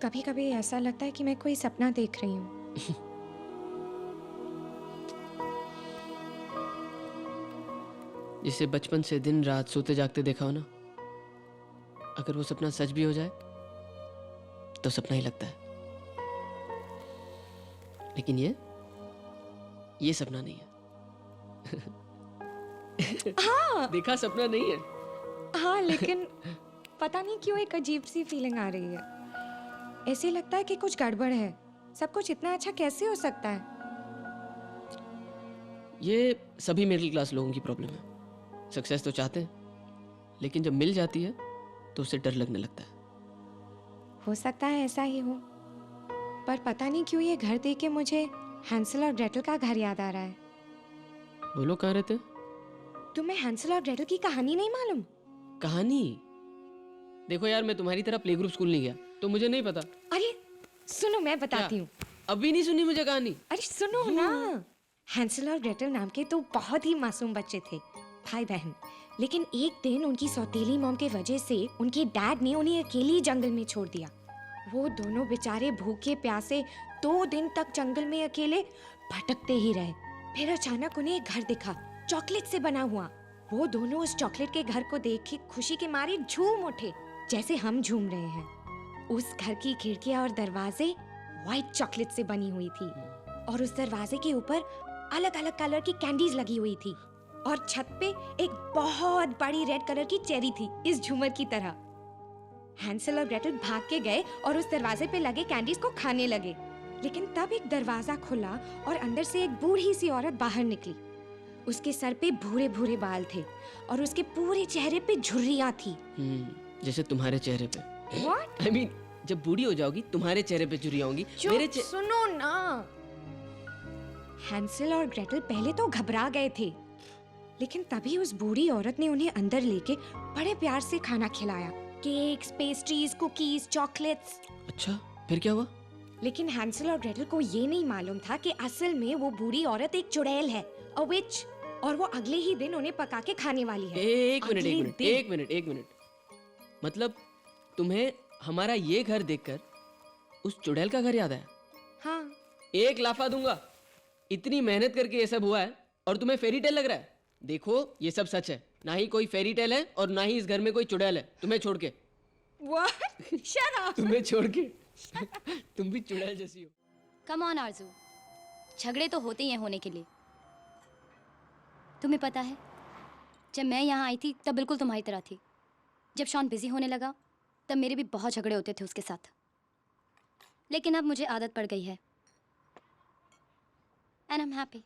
कभी कभी ऐसा लगता है कि मैं कोई सपना देख रही हूँ। जिसे बचपन से दिन रात सोते जागते देखा हो ना, अगर वो सपना सच भी हो जाए तो सपना ही लगता है। लेकिन ये सपना नहीं है। हाँ देखा, सपना नहीं है। हाँ, लेकिन पता नहीं क्यों एक अजीब सी फीलिंग आ रही है। ऐसे लगता है कि कुछ गड़बड़ है। सब कुछ इतना अच्छा कैसे हो सकता है? ये सभी मिडिल क्लास लोगों की प्रॉब्लम है। सक्सेस तो चाहते हैं, लेकिन जब मिल जाती है तो उसे डर लगने लगता है। हो सकता है ऐसा ही हो, पर पता नहीं क्यों ये घर देख के मुझे हैंसल और ग्रेटल का घर याद आ रहा है। बोलो, कहाँ रहते? तुम्हें हैंसल और ग्रेटल की कहानी नहीं मालूम? कहानी? देखो यार, मैं तुम्हारी तरह प्ले ग्रुप स्कूल नहीं गया, तो मुझे नहीं पता। अरे सुनो, मैं बताती हूँ। अभी नहीं सुनी मुझे कहानी? अरे सुनो ना। हैंसल और ग्रेटल नाम के तो बहुत ही मासूम बच्चे थे, भाई बहन। लेकिन एक दिन उनकी सौतेली मॉम के वजह से उनके डैड ने उन्हें अकेली जंगल में छोड़ दिया। वो दोनों बेचारे भूखे प्यासे 2 दिन तक जंगल में अकेले भटकते ही रहे। फिर अचानक उन्हें एक घर दिखा, चॉकलेट से बना हुआ। वो दोनों उस चॉकलेट के घर को देख के खुशी के मारे झूम उठे, जैसे हम झूम रहे हैं। उस घर की खिड़कियां और दरवाजे व्हाइट चॉकलेट से बनी हुई थी, और उस दरवाजे के ऊपर अलग अलग कलर की कैंडीज लगी हुई थी, और छत पे एक बहुत बड़ी रेड कलर की चेरी थी, इस झूमर की तरह। हैंसल और ग्रेटल भाग के गए और उस दरवाजे पे लगे कैंडीज को खाने लगे। लेकिन तब एक दरवाजा खुला और अंदर से एक बूढ़ी सी औरत बाहर निकली। उसके सर पे भूरे भूरे बाल थे और उसके पूरे चेहरे पे झुर्रियां थी। जैसे तुम्हारे चेहरे पे। What? I mean, जब बूढ़ी हो जाओगी तुम्हारे चेहरे पे झुर्रियां होंगी। सुनो ना। हैंसल और ग्रेटल पहले तो घबरा गए थे, लेकिन तभी उस बूढ़ी औरत ने उन्हें अंदर लेके बड़े प्यार से खाना खिलाया। Cakes, pastries, cookies, chocolates. अच्छा, फिर क्या हुआ? लेकिन हैंसल और ग्रेटल को ये नहीं मालूम था कि असल में वो बूढ़ी औरत एक चुड़ैल है, अ विच, और वो अगले ही दिन उन्हें पका के खाने वाली है। एक मिनट। मतलब तुम्हें हमारा ये घर देखकर उस चुड़ैल का घर याद आया? हाँ। एक लाफा दूंगा। इतनी मेहनत करके ये सब हुआ है और तुम्हें फेरी टेल लग रहा है? देखो, ये सब सच है। ना ही कोई फेरी टेल है और ना ही इस घर में कोई चुड़ैल है। तुम्हें छोड़ के। What? Shut up. तुम्हें छोड़ के। तुम भी चुड़ैल जैसी हो। कम ऑन आरजू, झगड़े तो होते ही हैं होने के लिए। तुम्हें पता है, जब मैं यहाँ आई थी तब बिल्कुल तुम्हारी तरह थी। जब शॉन बिजी होने लगा तब मेरे भी बहुत झगड़े होते थे उसके साथ। लेकिन अब मुझे आदत पड़ गई है, एंड आई एम हैप्पी।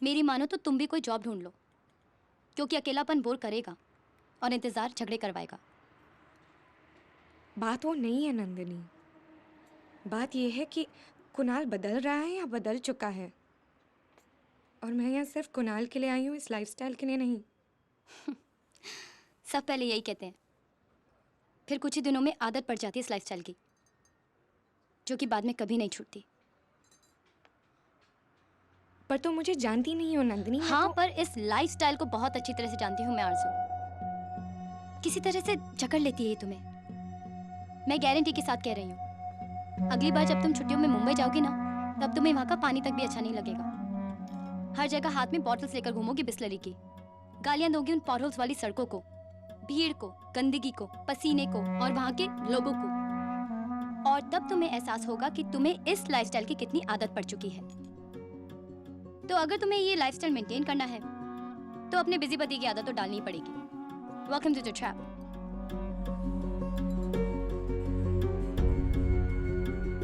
मेरी मानो तो तुम भी कोई जॉब ढूंढ लो, क्योंकि अकेलापन बोर करेगा और इंतजार झगड़े करवाएगा। बात वो नहीं है नंदिनी। बात ये है कि कुणाल बदल रहा है या बदल चुका है, और मैं यहाँ सिर्फ कुणाल के लिए आई हूँ, इस लाइफस्टाइल के लिए नहीं। सब पहले यही कहते हैं, फिर कुछ ही दिनों में आदत पड़ जाती है इस लाइफस्टाइल की, जो कि बाद में कभी नहीं छूटती। पर तुम मुझे जानती नहीं हो नंदिनी। हाँ, पर इस लाइफस्टाइल को बहुत अच्छी तरह से जानती हूँ मैं आरज़ू। किसी तरह से जकड़ लेती है ये तुम्हें। मैं गारंटी के साथ कह रही हूँ, अगली बार जब तुम छुट्टियों में मुंबई जाओगी ना, तब तुम्हें वहाँ का पानी तक भी अच्छा नहीं लगेगा। हर जगह हाथ में बॉटल्स लेकर घूमोगी बिस्लरी की, गालियाँ दोगी उन पॉटहोल्स वाली सड़कों को, भीड़ को, गंदगी को, पसीने को और वहाँ के लोगों को। और तब तुम्हें एहसास होगा कि तुम्हें इस लाइफस्टाइल की कितनी आदत पड़ चुकी है। तो अगर तुम्हें ये लाइफस्टाइल मेंटेन करना है तो अपने बिजी बदी की आदत तो डालनी पड़ेगी। Welcome to the trap.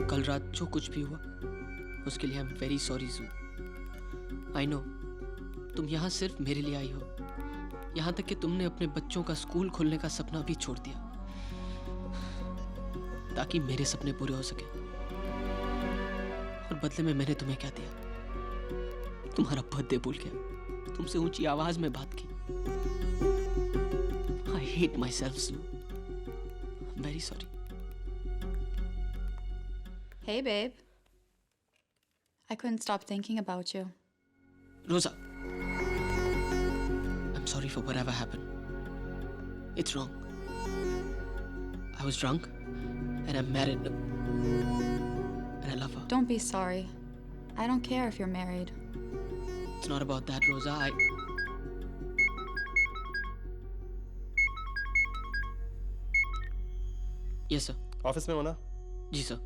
कल रात जो कुछ भी हुआ उसके लिए आई एम वेरी सॉरी जू। आई नो तुम यहाँ सिर्फ मेरे लिए आई हो, यहाँ तक कि तुमने अपने बच्चों का स्कूल खोलने का सपना भी छोड़ दिया ताकि मेरे सपने पूरे हो सके। और बदले में मैंने तुम्हें क्या दिया? तुम्हारा बर्थडे भूल गया, तुमसे ऊंची आवाज में बात की। I hate myself so. Very sorry. Hey, babe. I couldn't stop thinking about you. Rosa, I'm sorry for whatever happened. It's wrong. I was drunk, and I'm married, and I love her. Don't be sorry. I don't care if you're married. It's not about that, Rosa. Yes, sir. Office में हो ना? जी sir.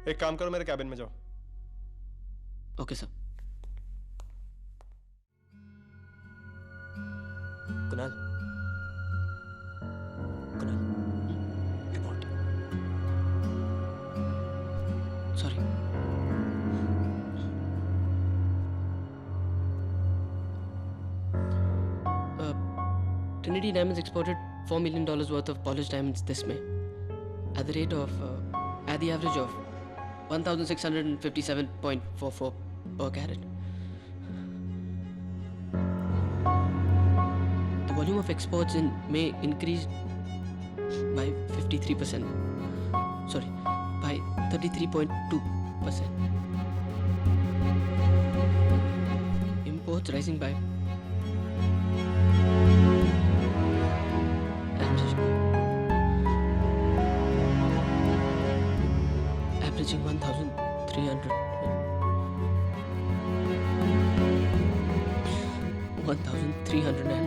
एक काम करो, मेरे cabin में जाओ. Okay, sir. Kunal, Kunal, report. Sorry. Trinity Diamonds exported $4 million worth of polished diamonds this May at the average of 1,657.44 per carat. The volume of exports in May increased by 53%. Sorry, by 33.2%. Imports rising by averaging 1,300 and